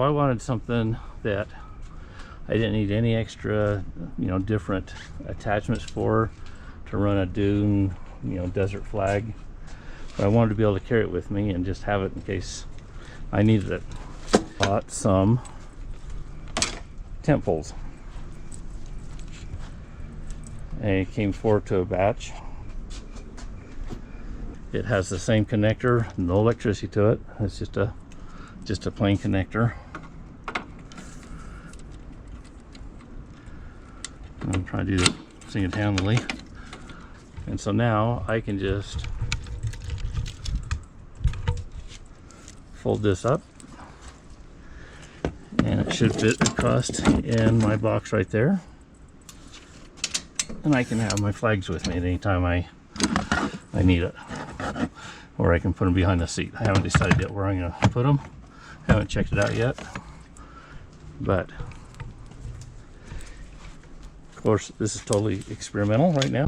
I wanted something that I didn't need any extra, different attachments for, to run a Dune, desert flag. But I wanted to be able to carry it with me and just have it in case I needed it. Bought some tent poles. And it came 4 to a batch. It has the same connector, no electricity to it. It's just a plain connector. I'm trying to do it single-handedly. And so now I can just fold this up, and it should fit across in my box right there. And I can have my flags with me at any time I need it. Or I can put them behind the seat. I haven't decided yet where I'm going to put them. Haven't checked it out yet. But of course, this is totally experimental right now.